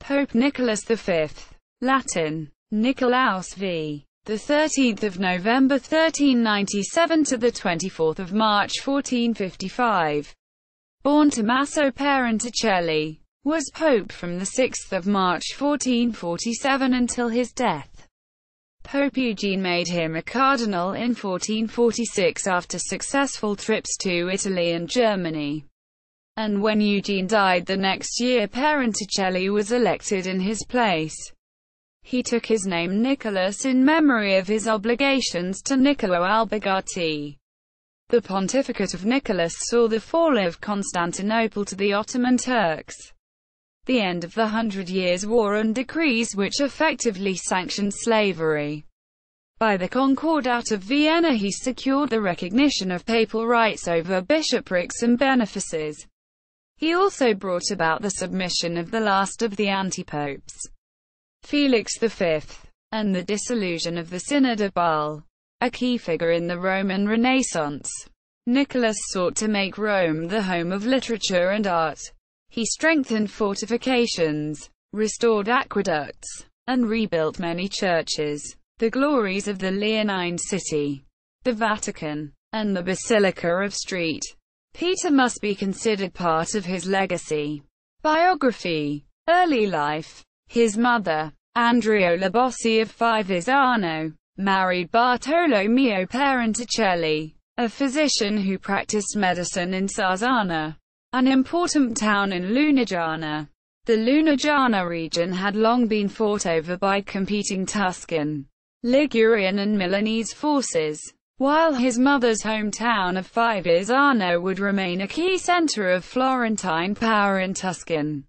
Pope Nicholas V, Latin, Nicholaus V, the 13th of November 1397 to the 24th of March 1455. Born Tommaso Parentucelli, was pope from the 6th of March 1447 until his death. Pope Eugene made him a cardinal in 1446 after successful trips to Italy and Germany. And when Eugene died the next year, Parentucelli was elected in his place. He took his name Nicholas in memory of his obligations to Niccolò Albergati. The Pontificate of Nicholas saw the fall of Constantinople to the Ottoman Turks, the end of the 100 Years' War, and decrees which effectively sanctioned slavery. By the Concordat of Vienna he secured the recognition of papal rights over bishoprics and benefices. He also brought about the submission of the last of the antipopes, Felix V, and the dissolution of the Synod of Basle. A key figure in the Roman Renaissance, Nicholas sought to make Rome the home of literature and art. He strengthened fortifications, restored aqueducts, and rebuilt many churches. The glories of the Leonine City, the Vatican, and the Basilica of St. Peter must be considered part of his legacy. Biography. Early life. His mother, Andreola Bossi of Fivizzano, married Bartolomeo Parentucelli, a physician who practiced medicine in Sarzana, an important town in Lunigiana. The Lunigiana region had long been fought over by competing Tuscan, Ligurian and Milanese forces, while his mother's hometown of Fivizzano would remain a key center of Florentine power in Tuscan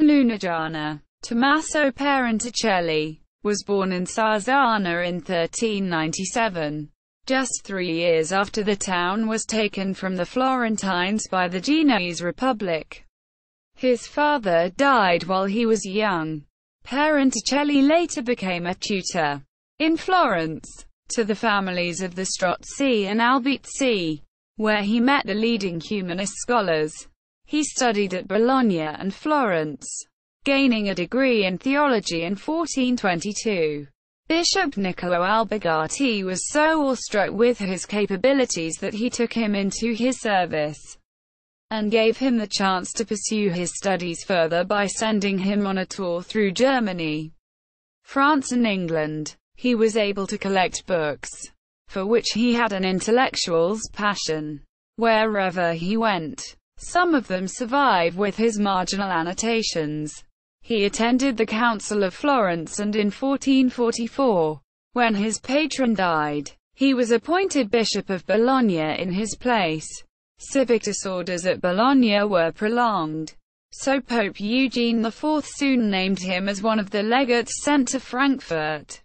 Lunigiana. Tommaso Parentucelli was born in Sarzana in 1397, just 3 years after the town was taken from the Florentines by the Genoese Republic. His father died while he was young. Parentucelli later became a tutor in Florence to the families of the Strozzi and Albizzi, where he met the leading humanist scholars. He studied at Bologna and Florence, gaining a degree in theology in 1422. Bishop Niccolò Albergati was so awestruck with his capabilities that he took him into his service, and gave him the chance to pursue his studies further by sending him on a tour through Germany, France and England. He was able to collect books, for which he had an intellectual's passion, wherever he went. Some of them survive with his marginal annotations. He attended the Council of Florence, and in 1444, when his patron died, he was appointed Bishop of Bologna in his place. Civic disorders at Bologna were prolonged, so Pope Eugene IV soon named him as one of the legates sent to Frankfurt.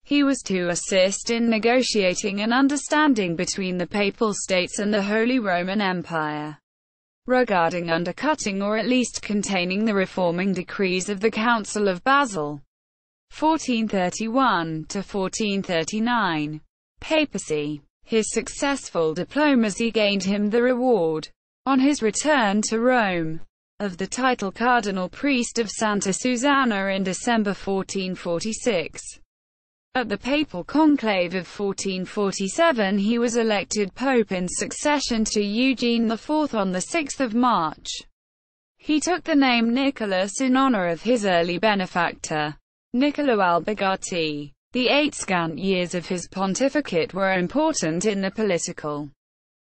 He was to assist in negotiating an understanding between the Papal States and the Holy Roman Empire, regarding undercutting or at least containing the reforming decrees of the Council of Basle, 1431 to 1439. Papacy. His successful diplomacy gained him the reward, on his return to Rome, of the title Cardinal Priest of Santa Susanna in December 1446. At the papal conclave of 1447 he was elected pope in succession to Eugene IV on the 6th of March. He took the name Nicholas in honor of his early benefactor, Niccolò Albergati. The 8 scant years of his pontificate were important in the political,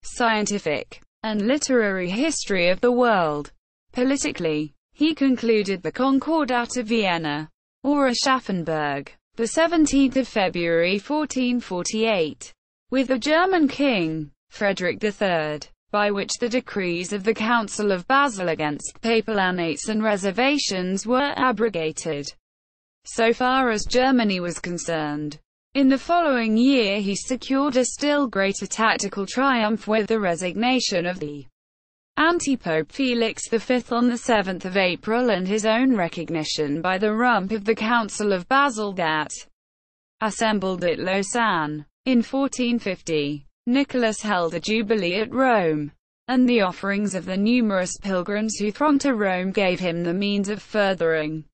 scientific, and literary history of the world. Politically, he concluded the Concordat of Vienna, or Aschaffenburg, the 17th of February 1448, with the German king, Frederick III, by which the decrees of the Council of Basle against papal annates and reservations were abrogated, so far as Germany was concerned. In the following year he secured a still greater tactical triumph with the resignation of the antipope Felix V on the 7th of April and his own recognition by the rump of the Council of Basle that assembled at Lausanne. In 1450, Nicholas held a jubilee at Rome, and the offerings of the numerous pilgrims who thronged to Rome gave him the means of furthering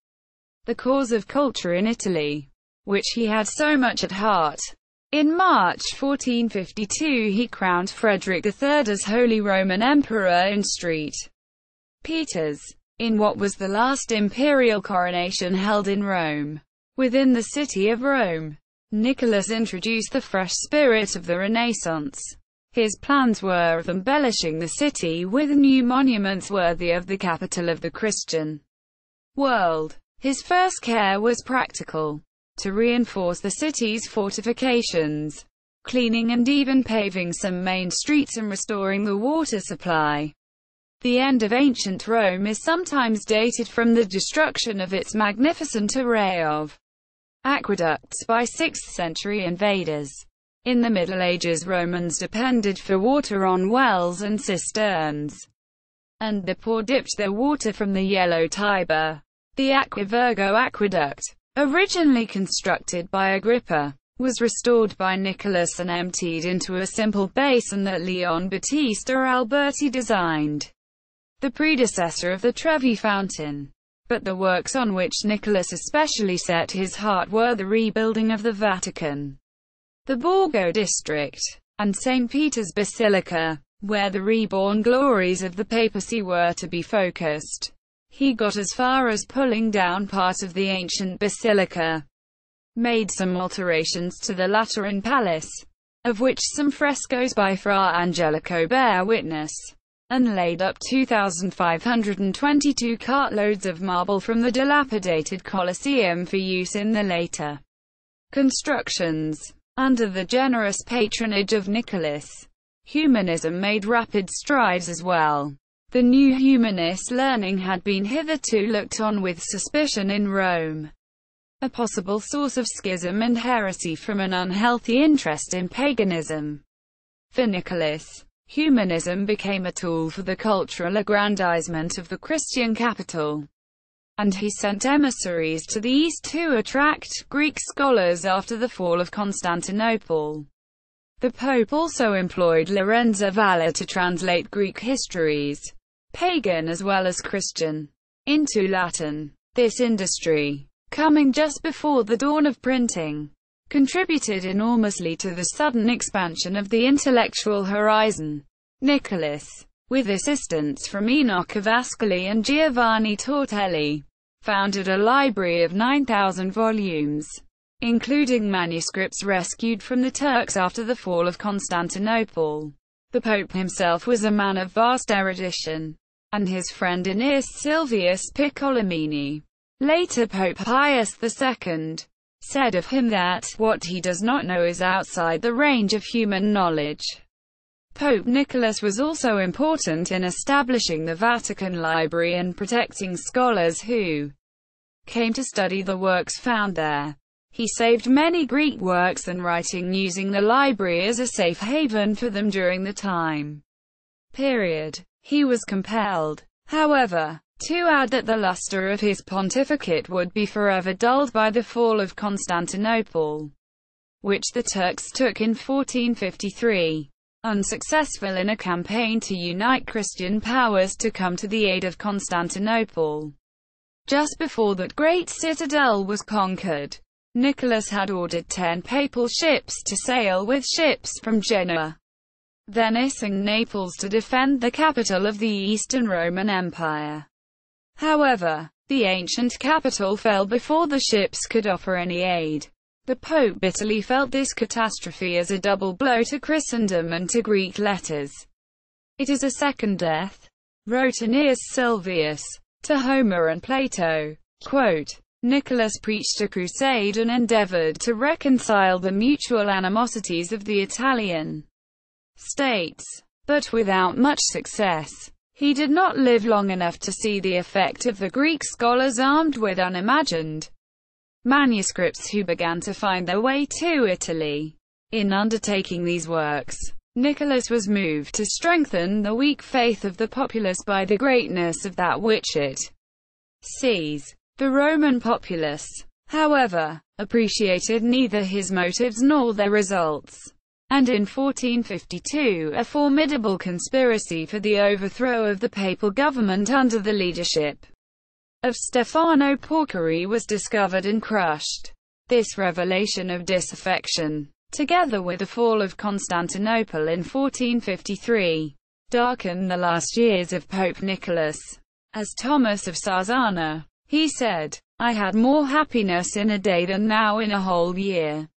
the cause of culture in Italy, which he had so much at heart. In March 1452 he crowned Frederick III as Holy Roman Emperor in St. Peter's, in what was the last imperial coronation held in Rome. Within the city of Rome, Nicholas introduced the fresh spirit of the Renaissance. His plans were of embellishing the city with new monuments worthy of the capital of the Christian world. His first care was practical: to reinforce the city's fortifications, cleaning and even paving some main streets and restoring the water supply. The end of ancient Rome is sometimes dated from the destruction of its magnificent array of aqueducts by 6th century invaders. In the Middle Ages, Romans depended for water on wells and cisterns, and the poor dipped their water from the yellow Tiber. The Aquavirgo aqueduct, originally constructed by Agrippa, was restored by Nicholas and emptied into a simple basin that Leon Battista Alberti designed, the predecessor of the Trevi fountain. But the works on which Nicholas especially set his heart were the rebuilding of the Vatican, the Borgo district, and St. Peter's Basilica, where the reborn glories of the papacy were to be focused. He got as far as pulling down part of the ancient basilica, made some alterations to the Lateran Palace, of which some frescoes by Fra Angelico bear witness, and laid up 2,522 cartloads of marble from the dilapidated Colosseum for use in the later constructions. Under the generous patronage of Nicholas, humanism made rapid strides as well. The new humanist learning had been hitherto looked on with suspicion in Rome, a possible source of schism and heresy from an unhealthy interest in paganism. For Nicholas, humanism became a tool for the cultural aggrandizement of the Christian capital, and he sent emissaries to the east to attract Greek scholars after the fall of Constantinople. The Pope also employed Lorenzo Valla to translate Greek histories, pagan as well as Christian, into Latin. This industry, coming just before the dawn of printing, contributed enormously to the sudden expansion of the intellectual horizon. Nicholas, with assistance from Enoch of Ascoli and Giovanni Tortelli, founded a library of 9,000 volumes, including manuscripts rescued from the Turks after the fall of Constantinople. The Pope himself was a man of vast erudition, and his friend Aeneas Silvius Piccolomini, later Pope Pius II, said of him that, "What he does not know is outside the range of human knowledge." Pope Nicholas was also important in establishing the Vatican Library and protecting scholars who came to study the works found there. He saved many Greek works and writing, using the library as a safe haven for them during the time period. He was compelled, however, to add that the luster of his pontificate would be forever dulled by the fall of Constantinople, which the Turks took in 1453. Unsuccessful in a campaign to unite Christian powers to come to the aid of Constantinople. Just before that great citadel was conquered, Nicholas had ordered 10 papal ships to sail with ships from Genoa, Venice and Naples to defend the capital of the Eastern Roman Empire. However, the ancient capital fell before the ships could offer any aid. The Pope bitterly felt this catastrophe as a double blow to Christendom and to Greek letters. "It is a second death," wrote Aeneas Silvius to Homer and Plato. Quote, Nicholas preached a crusade and endeavored to reconcile the mutual animosities of the Italian states, but without much success. He did not live long enough to see the effect of the Greek scholars armed with unimagined manuscripts who began to find their way to Italy. In undertaking these works, Nicholas was moved to strengthen the weak faith of the populace by the greatness of that which it sees. The Roman populace, however, appreciated neither his motives nor their results, and in 1452 a formidable conspiracy for the overthrow of the papal government under the leadership of Stefano Porcari was discovered and crushed. This revelation of disaffection, together with the fall of Constantinople in 1453, darkened the last years of Pope Nicholas. As Thomas of Sarzana, he said, "I had more happiness in a day than now in a whole year."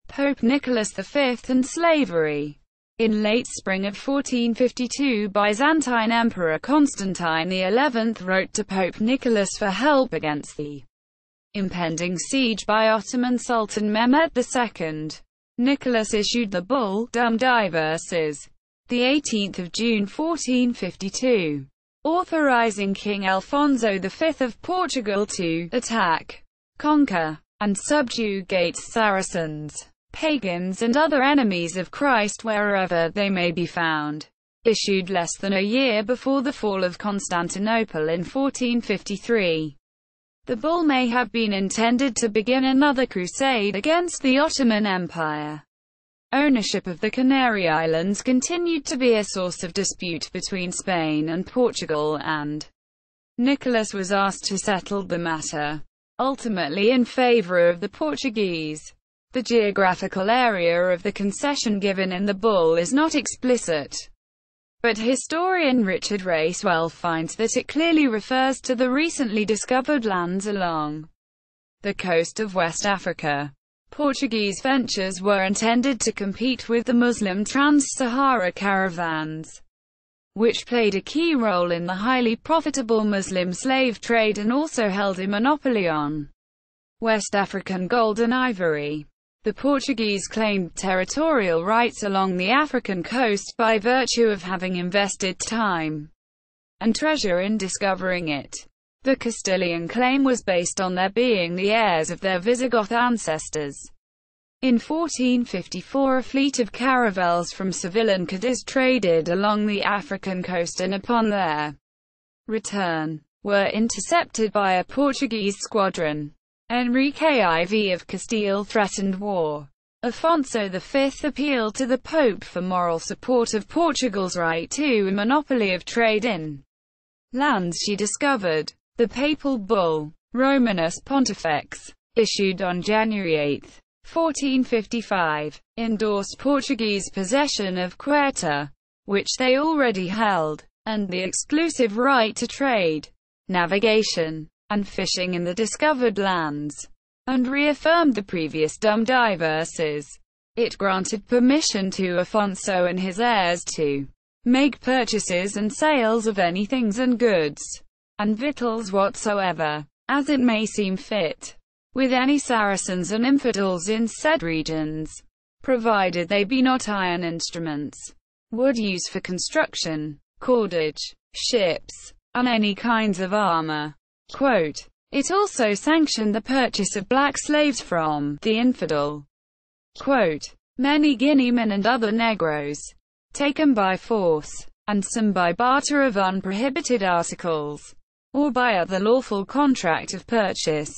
Pope Nicholas V and slavery. In late spring of 1452, Byzantine Emperor Constantine XI wrote to Pope Nicholas for help against the impending siege by Ottoman Sultan Mehmed II. Nicholas issued the bull Dum Diverses, the 18th of June 1452, authorizing King Alfonso V of Portugal to attack, conquer, and subjugate Saracens, pagans and other enemies of Christ wherever they may be found. Issued less than a year before the fall of Constantinople in 1453. The bull may have been intended to begin another crusade against the Ottoman Empire. Ownership of the Canary Islands continued to be a source of dispute between Spain and Portugal, and Nicholas was asked to settle the matter, ultimately in favor of the Portuguese. The geographical area of the concession given in the bull is not explicit, but historian Richard Racewell finds that it clearly refers to the recently discovered lands along the coast of West Africa. Portuguese ventures were intended to compete with the Muslim Trans-Sahara caravans, which played a key role in the highly profitable Muslim slave trade and also held a monopoly on West African gold and ivory. The Portuguese claimed territorial rights along the African coast by virtue of having invested time and treasure in discovering it. The Castilian claim was based on their being the heirs of their Visigoth ancestors. In 1454, a fleet of caravels from Seville and Cadiz traded along the African coast and upon their return, were intercepted by a Portuguese squadron. Enrique IV of Castile threatened war. Afonso V appealed to the Pope for moral support of Portugal's right to a monopoly of trade in lands she discovered. The papal bull, Romanus Pontifex, issued on January 8, 1455, endorsed Portuguese possession of Ceuta, which they already held, and the exclusive right to trade, navigation, and fishing in the discovered lands, and reaffirmed the previous Dum Diverses. It granted permission to Afonso and his heirs to make purchases and sales of any things and goods, and victuals whatsoever, as it may seem fit, with any Saracens and infidels in said regions, provided they be not iron instruments, wood used for construction, cordage, ships, and any kinds of armor. Quote, it also sanctioned the purchase of black slaves from the infidel. Quote, many Guineamen and other Negroes, taken by force, and some by barter of unprohibited articles, or by other lawful contract of purchase,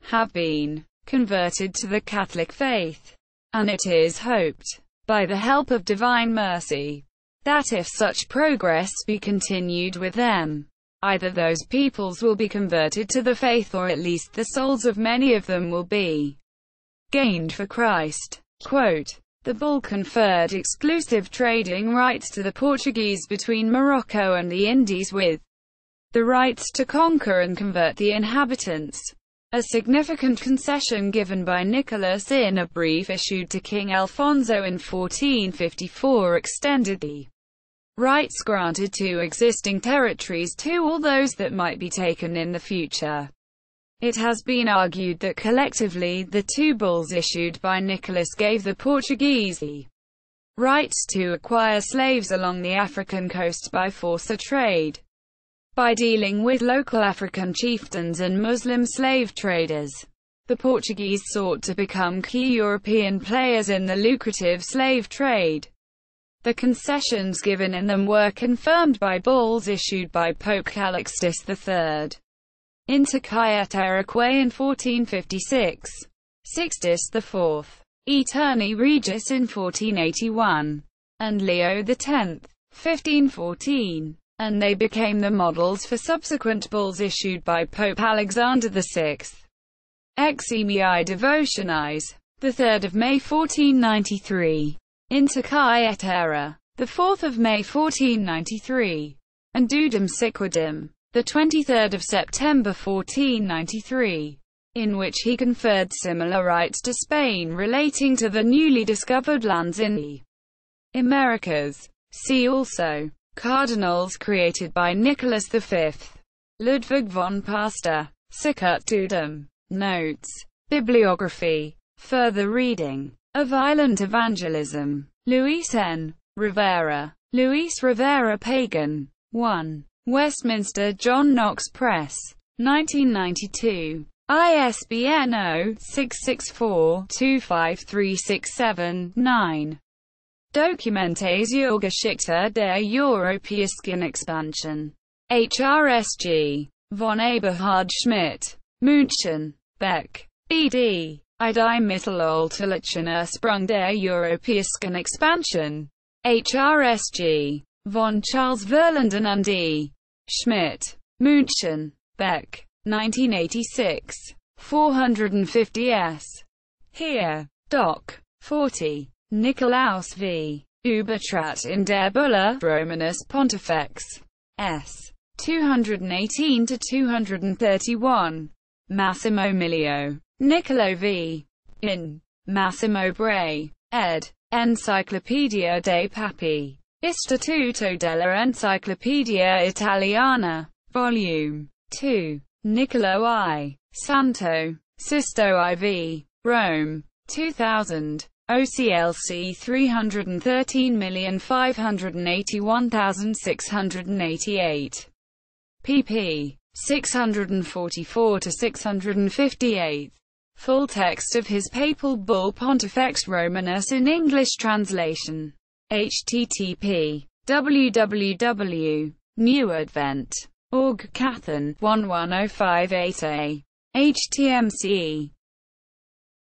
have been converted to the Catholic faith, and it is hoped, by the help of divine mercy, that if such progress be continued with them, either those peoples will be converted to the faith or at least the souls of many of them will be gained for Christ. Quote, the bull conferred exclusive trading rights to the Portuguese between Morocco and the Indies with the rights to conquer and convert the inhabitants. A significant concession given by Nicholas in a brief issued to King Alfonso in 1454 extended the rights granted to existing territories to all those that might be taken in the future. It has been argued that collectively the two bulls issued by Nicholas gave the Portuguese the rights to acquire slaves along the African coast by force or trade. By dealing with local African chieftains and Muslim slave traders, the Portuguese sought to become key European players in the lucrative slave trade. The concessions given in them were confirmed by bulls issued by Pope Calixtus III. Inter Caeteraque in 1456, Sixtus IV, Aeterni Regis in 1481, and Leo X, 1514. and they became the models for subsequent bulls issued by Pope Alexander VI. Eximii Devotionis, 3 May 1493. Intercae et Era, 4 May 1493. And Dudum Siquidum, 23 September 1493, in which he conferred similar rights to Spain relating to the newly discovered lands in the Americas. See also Cardinals created by Nicholas V. Ludwig von Pastor. Sicut Dudum. Notes. Bibliography. Further reading. A Violent Evangelism. Luis N. Rivera. Luis Rivera Pagan. 1. Westminster John Knox Press. 1992. ISBN 0-664-25367-9. Documentes zur Geschichte der Europäischen Expansion. HRSG. Von Eberhard Schmidt. München. Beck. B.D. Die mittelalterlichen Ursprung der Europäischen Expansion. HRSG. Von Charles Verlanden und E. Schmidt. München. Beck. 1986. 450 s. Here. Doc. 40. Nicholaus V. Übertritt in der Bulla Romanus Pontifex. S. 218-231. Massimo Milio. Niccolò V. In. Massimo Bray. ed. Enciclopedia dei Papi. Istituto della Enciclopedia Italiana. Volume 2. Niccolò I. Santo. Sisto IV. Rome. 2000. OCLC 313581688. pp. 644-658. Full text of his papal bull Pontifex Romanus in English translation. http www.newadvent.org Cathan 11058a. HTMCE